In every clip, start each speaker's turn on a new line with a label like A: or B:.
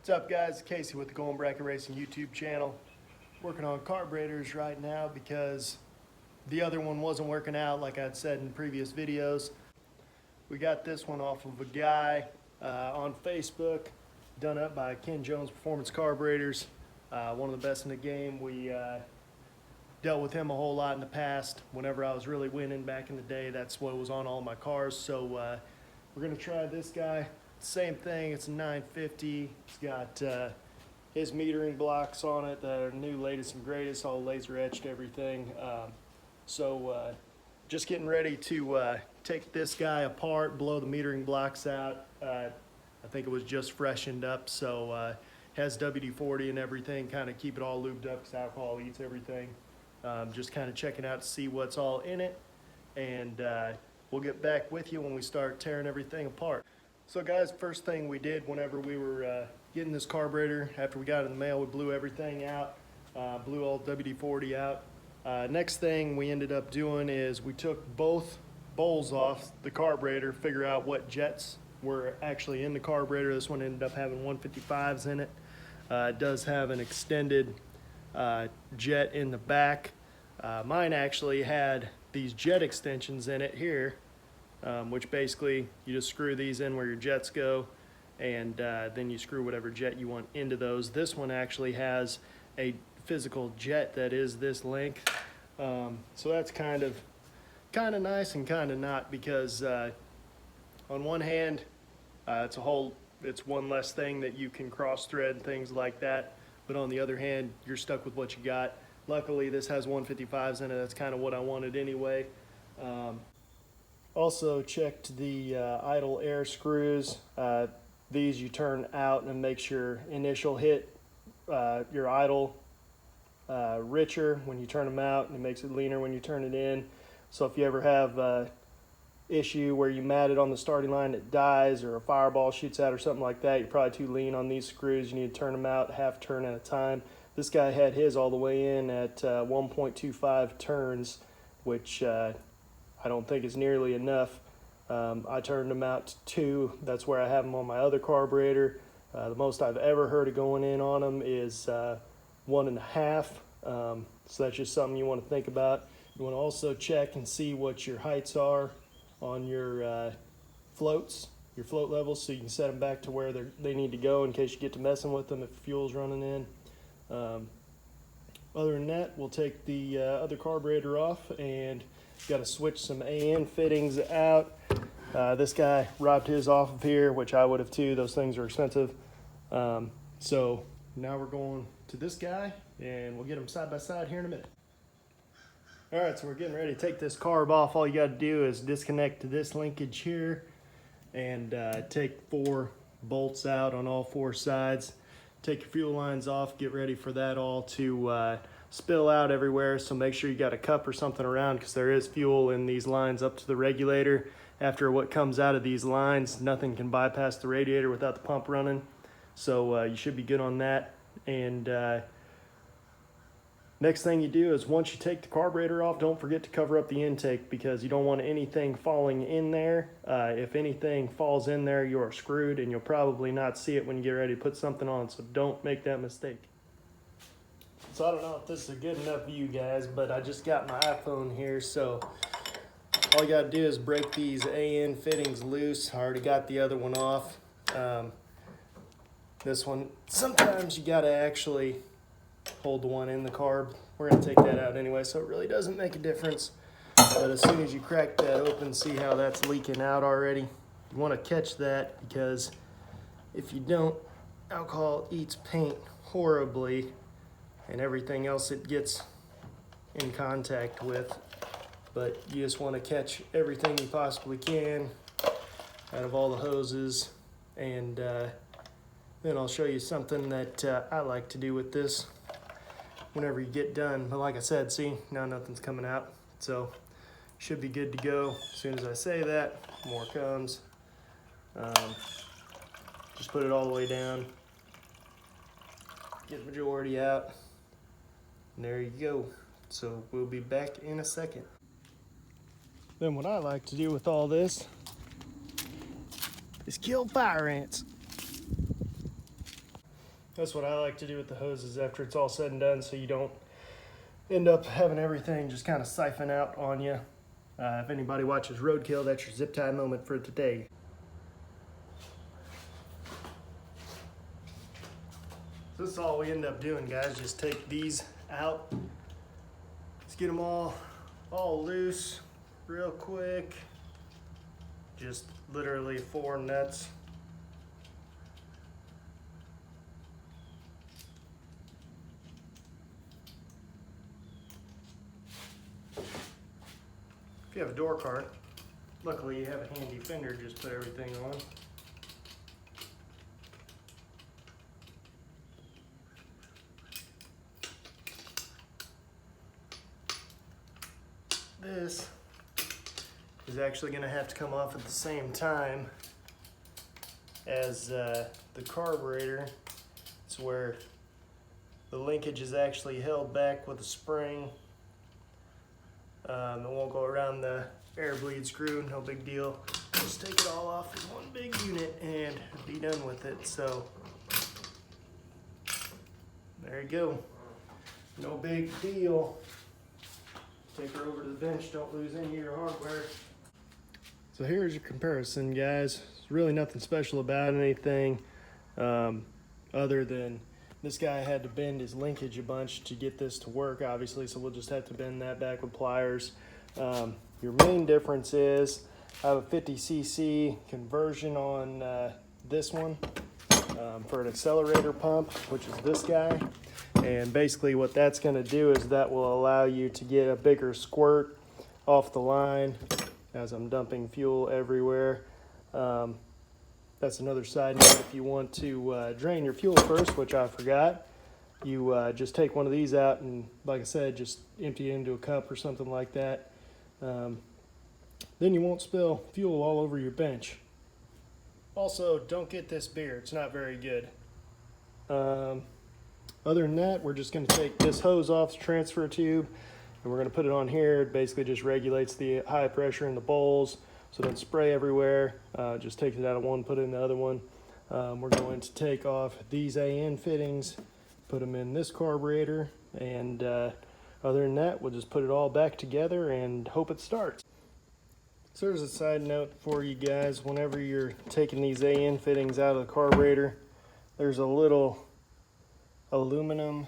A: What's up, guys? Casey with the Golden Bracket Racing YouTube channel. Working on carburetors right now because the other one wasn't working out like I'd said in previous videos. We got this one off of a guy on Facebook, done up by Ken Jones Performance Carburetors, one of the best in the game. We dealt with him a whole lot in the past. Whenever I was really winning back in the day, that's what was on all my cars. So we're gonna try this guy. Same thing, it's a 950. It's got his metering blocks on it that are new, latest and greatest, all laser etched, everything. Just getting ready to take this guy apart, blow the metering blocks out. I think it was just freshened up, so has WD-40 and everything, kind of keep it all lubed up because alcohol eats everything. Just kind of checking out to see what's all in it, and we'll get back with you when we start tearing everything apart. So guys, first thing we did whenever we were getting this carburetor, after we got it in the mail, we blew everything out, blew all WD-40 out. Next thing we ended up doing is we took both bowls off the carburetor, figure out what jets were actually in the carburetor. This one ended up having 155s in it. It does have an extended jet in the back. Mine actually had these jet extensions in it here, which basically you just screw these in where your jets go, and then you screw whatever jet you want into those. This one actually has a physical jet that is this length, so that's kind of nice and kind of not, because on one hand it's one less thing that you can cross thread and things like that, but on the other hand you're stuck with what you got. Luckily this has 155s in it. That's kind of what I wanted anyway. Also checked the idle air screws. These you turn out and makes your initial hit, your idle, richer when you turn them out, and it makes it leaner when you turn it in. So if you ever have an issue where you mat it on the starting line, it dies, or a fireball shoots out or something like that, you're probably too lean on these screws. You need to turn them out half turn at a time. This guy had his all the way in at 1.25 turns, which I don't think is nearly enough. I turned them out to 2. That's where I have them on my other carburetor. The most I've ever heard of going in on them is 1.5. So that's just something you want to think about. You want to also check and see what your heights are on your floats, your float levels, so you can set them back to where they need to go in case you get to messing with them if fuel's running in. Other than that, we'll take the other carburetor off, and got to switch some AN fittings out. This guy robbed his off of here, which I would have too. Those things are expensive. So now we're going to this guy, and we'll get them side by side here in a minute. All right, so we're getting ready to take this carb off. All you got to do is disconnect to this linkage here and take 4 bolts out on all 4 sides. Take your fuel lines off, get ready for that all to spill out everywhere. So make sure you got a cup or something around, because there is fuel in these lines up to the regulator. After what comes out of these lines, nothing can bypass the radiator without the pump running. So you should be good on that. And next thing you do is, once you take the carburetor off, don't forget to cover up the intake, because you don't want anything falling in there. If anything falls in there, you are screwed, and you'll probably not see it when you get ready to put something on, so don't make that mistake. So I don't know if this is a good enough view, guys, but I just got my iPhone here, so all you gotta do is break these AN fittings loose. I already got the other one off. This one, sometimes you gotta actually hold the one in the carb. We're gonna take that out anyway, so it really doesn't make a difference. But as soon as you crack that open, see how that's leaking out already? You wanna catch that, because if you don't, alcohol eats paint horribly, and everything else it gets in contact with. But you just wanna catch everything you possibly can out of all the hoses. And then I'll show you something that I like to do with this whenever you get done. But like I said, see, now nothing's coming out, so should be good to go. As soon as I say that, more comes. Just put it all the way down, get the majority out, and there you go. So we'll be back in a second. Then what I like to do with all this is kill fire ants. That's what I like to do with the hoses after it's all said and done, so you don't end up having everything just kind of siphon out on you. If anybody watches Roadkill, that's your zip tie moment for today. So this is all we end up doing, guys. Just take these out. Let's get them all loose real quick. Just literally 4 nuts. If you have a door cart, luckily you have a handy fender, just put everything on. This is actually going to have to come off at the same time as the carburetor. It's where the linkage is actually held back with a spring. It won't go around the air bleed screw, no big deal. Just take it all off in one big unit and be done with it. So there you go. No big deal. Take her over to the bench, don't lose any of your hardware. So here's your comparison, guys. There's really nothing special about anything other than this guy had to bend his linkage a bunch to get this to work, obviously, so we'll just have to bend that back with pliers. Your main difference is I have a 50cc conversion on this one for an accelerator pump, which is this guy. And basically what that's going to do is that will allow you to get a bigger squirt off the line as I'm dumping fuel everywhere. That's another side note. If you want to drain your fuel first, which I forgot, you just take one of these out and, like I said, just empty it into a cup or something like that. Then you won't spill fuel all over your bench. Also, don't get this beer. It's not very good. Other than that, we're just going to take this hose off the transfer tube and we're going to put it on here. It basically just regulates the high pressure in the bowls so it doesn't spray everywhere. Just takes it out of one, put it in the other one. We're going to take off these AN fittings, put them in this carburetor, and other than that, we'll just put it all back together and hope it starts. So there's a side note for you guys. Whenever you're taking these AN fittings out of the carburetor, there's a little aluminum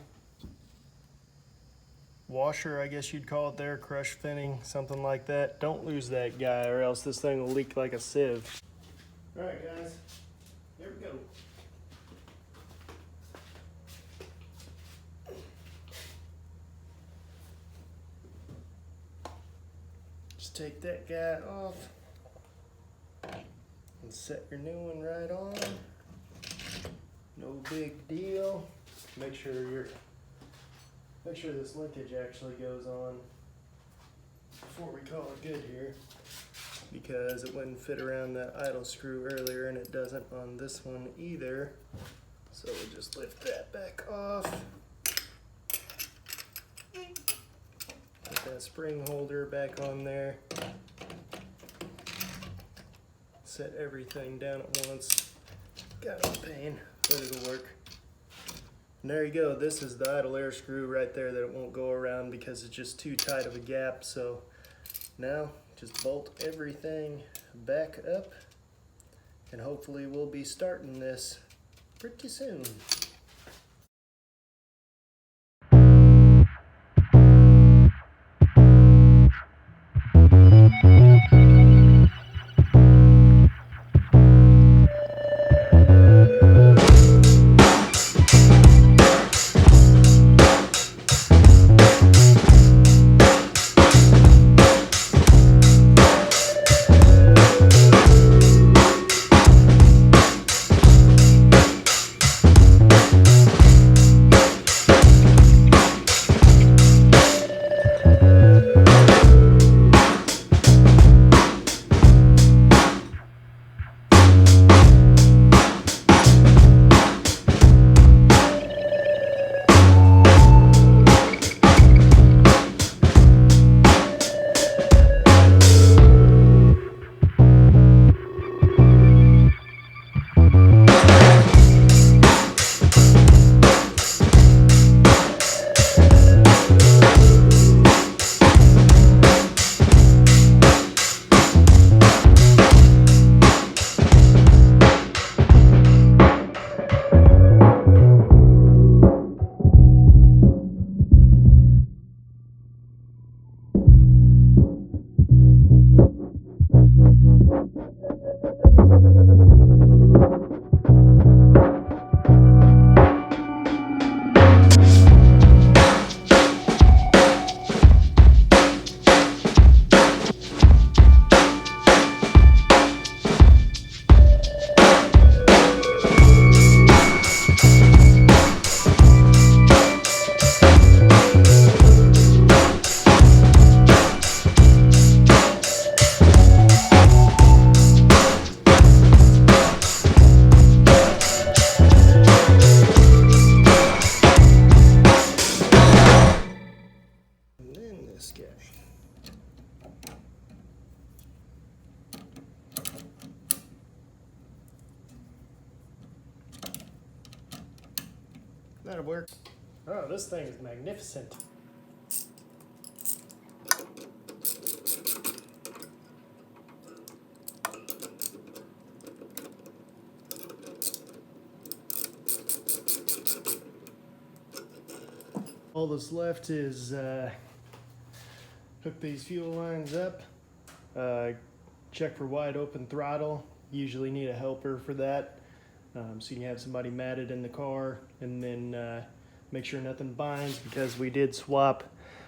A: washer, I guess you'd call it there, crush fitting, something like that. Don't lose that guy or else this thing will leak like a sieve. All right, guys, here we go. Just take that guy off and set your new one right on. No big deal. Make sure this linkage actually goes on before we call it good here, because it wouldn't fit around that idle screw earlier and it doesn't on this one either. So we'll just lift that back off. Put that spring holder back on there. Set everything down at once. Got a pain, but it'll work. And there you go. This is the idle air screw right there that it won't go around because it's just too tight of a gap. So now just bolt everything back up and hopefully we'll be starting this pretty soon. That'll work. Oh, this thing is magnificent. All that's left is hook these fuel lines up, check for wide open throttle. Usually need a helper for that, so you can have somebody matted in the car, and then make sure nothing binds, because we did swap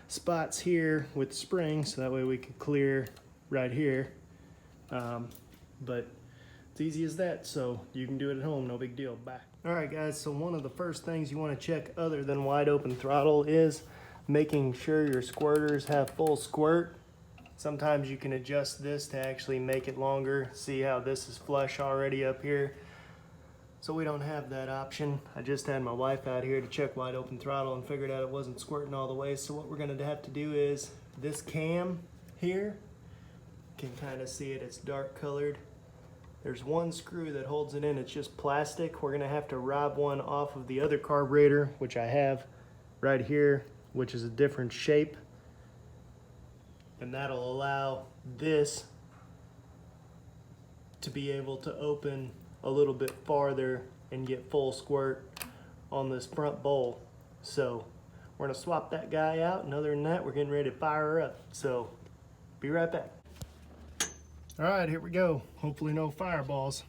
A: spots here with springs, so that way we could clear right here. But it's easy as that, so you can do it at home, no big deal. Bye. All right, guys, so one of the first things you want to check other than wide open throttle is making sure your squirters have full squirt. Sometimes you can adjust this to actually make it longer. See how this is flush already up here? So we don't have that option. I just had my wife out here to check wide open throttle and figured out it wasn't squirting all the way. So what we're gonna have to do is this cam here, you can kind of see it, it's dark colored. There's one screw that holds it in, it's just plastic. We're gonna have to rob one off of the other carburetor, which I have right here, which is a different shape. And that'll allow this to be able to open a little bit farther and get full squirt on this front bowl. So we're gonna swap that guy out, and other than that, we're getting ready to fire her up. So be right back. All right, here we go. Hopefully no fireballs.